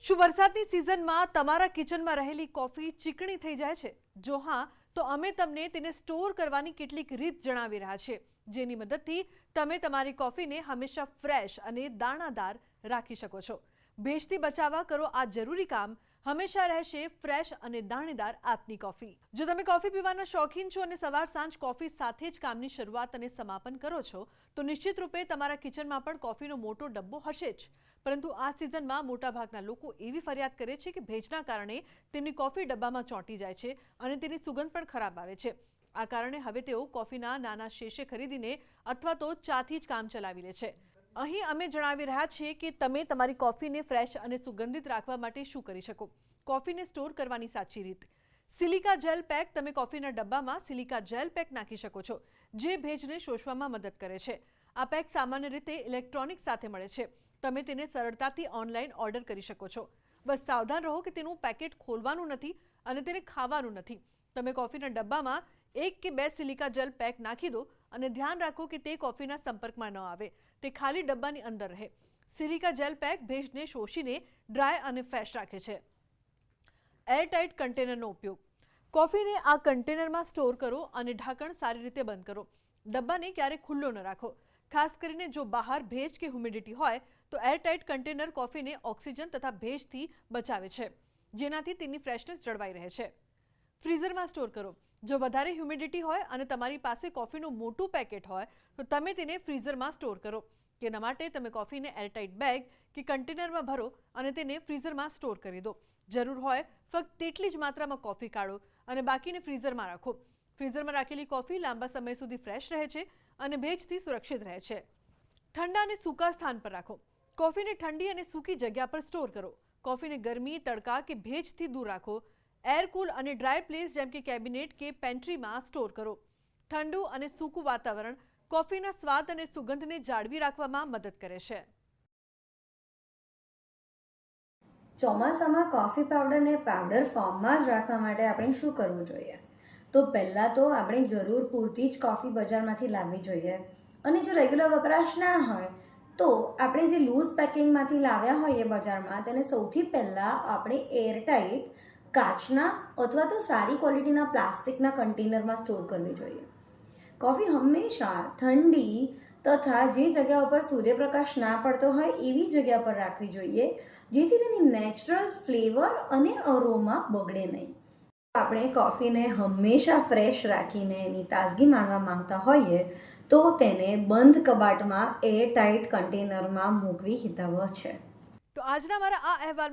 શું વરસાદની સિઝનમાં તમારા કિચનમાં રહેલી કોફી ચીકણી થઈ જાય છે? જો હા, તો અમે તમને તેને સ્ટોર કરવાની કેટલીક રીત જણાવી રહ્યા છીએ, જેની મદદથી તમે તમારી કોફીને હંમેશા ફ્રેશ અને દાણાદાર રાખી શકો છો. ભેજથી બચાવવા કરો આ જરૂરી કામ, હંમેશા રહેશે ફ્રેશ અને દાણેદાર આપની કોફી. જો તમે કોફી પીવાના શોખીન છો અને સવાર સાંજ કોફી સાથે જ કામની શરૂઆત અને સમાપન કરો છો, તો નિશ્ચિત રૂપે તમારા કિચનમાં પણ કોફીનો મોટો ડબ્બો હશે જ. પરંતુ આ સિઝનમાં મોટાભાગના લોકો એવી ફરિયાદ કરે છે કે ભેજના કારણે તેમની કોફી ડબ્બામાં ચોંટી જાય છે અને તેની સુગંધ પણ ખરાબ આવે છે. આ કારણે હવે તેઓ કોફીના નાના શેશે ખરીદીને અથવા તો ચાથી જ કામ ચલાવી લે છે. અહીં અમે જણાવી રહ્યા છીએ કે તમે તમારી કોફીને ફ્રેશ અને સુગંધિત રાખવા માટે શું કરી શકો. કોફીને સ્ટોર કરવાની સાચી રીત. Silica gel pack. તમે કોફીના ડબ્બામાં સિલિકા જેલ પેક નાખી શકો છો, જે ભેજને શોષવામાં મદદ કરે છે. આ પેક સામાન્ય રીતે ઇલેક્ટ્રોનિક સાથે મળે છે. તમે તેને સરળતાથી ઓનલાઈન ઓર્ડર કરી શકો છો. બસ સાવધાન રહો કે તેનું પેકેટ ખોલવાનું નથી અને તેને ખાવાનું નથી. તમે કોફીના ડબ્બામાં 1 કે 2 સિલિકા જેલ પેક નાખી દો અને ધ્યાન રાખો કે તે કોફીના સંપર્કમાં ન આવે, તે ખાલી ડબ્બાની અંદર રહે. સિલિકા જેલ પેક ભેજને શોષીને ડ્રાય અને ફ્રેશ રાખે છે. એરટાઇટ કન્ટેનરનો ઉપયોગ. કોફીને આ કન્ટેનરમાં સ્ટોર કરો અને ઢાંકણ સારી રીતે બંધ કરો. ડબ્બાને ક્યારેય ખુલ્લો ન રાખો. ખાસ કરીને જો બહાર ભેજ કે હ્યુમિડિટી હોય તો એરટાઇટ કન્ટેનર કોફીને ઓક્સિજન તથા ભેજથી બચાવે છે, જેનાથી તેની ફ્રેશનેસ જળવાઈ રહે છે. ફ્રીઝરમાં સ્ટોર કરો. જો વધારે હ્યુમિડિટી હોય અને તમારી પાસે કોફીનું મોટું પેકેટ હોય તો તમે તેને ફ્રીઝરમાં સ્ટોર કરો. તેના માટે તમે કોફીને એરટાઇટ બેગ કે કન્ટેનરમાં ભરો અને તેને ફ્રીઝરમાં સ્ટોર કરી દો. જરૂર હોય ફક્ત તેટલી જ માત્રામાં કોફી કાઢો અને બાકીને ફ્રીઝરમાં રાખો. ફ્રીઝરમાં રાખેલી કોફી લાંબા સમય સુધી ફ્રેશ રહે છે અને ભેજથી સુરક્ષિત રહે છે. ઠંડા અને સૂકા સ્થાન પર રાખો. કોફીને ઠંડી અને સૂકી જગ્યા પર સ્ટોર કરો. કોફીને ગરમી, તડકા કે ભેજથી દૂર રાખો. એરકૂલ અને ડ્રાય પ્લેસ જેમ કે કેબિનેટ કે પેન્ટ્રીમાં સ્ટોર કરો. ઠંડુ અને સૂકું વાતાવરણ કોફીના સ્વાદ અને સુગંધને જાળવી રાખવામાં મદદ કરે છે. ચોમાસામાં કોફી પાવડરને પાવડર ફોર્મમાં જ રાખવા માટે આપણે શું કરવું જોઈએ? તો પહેલાં તો આપણે જરૂર પૂરતી જ કોફી બજારમાંથી લાવવી જોઈએ. અને જો રેગ્યુલર વપરાશ ના હોય તો આપણે જે લૂઝ પેકિંગમાંથી લાવ્યા હોઈએ બજારમાં, તેને સૌથી પહેલાં આપણે એરટાઇટ કાચના અથવા તો સારી ક્વોલિટીના પ્લાસ્ટિકના કન્ટેનરમાં સ્ટોર કરવી જોઈએ. કોફી હંમેશા ઠંડી તથા જે જગ્યા ઉપર સૂર્યપ્રકાશ ના પડતો હોય એવી જગ્યા પર રાખવી જોઈએ, જેથી તેની નેચરલ ફ્લેવર અને અરોમા બગડે નહીં. આપણે કોફીને હંમેશા ફ્રેશ રાખીને એની તાજગી માણવા માંગતા હોઈએ તો તેને બંધ કબાટમાં એરટાઇટ કન્ટેનરમાં મૂકવી હિતાવહ છે. તો આજના મારા આ અહેવાલ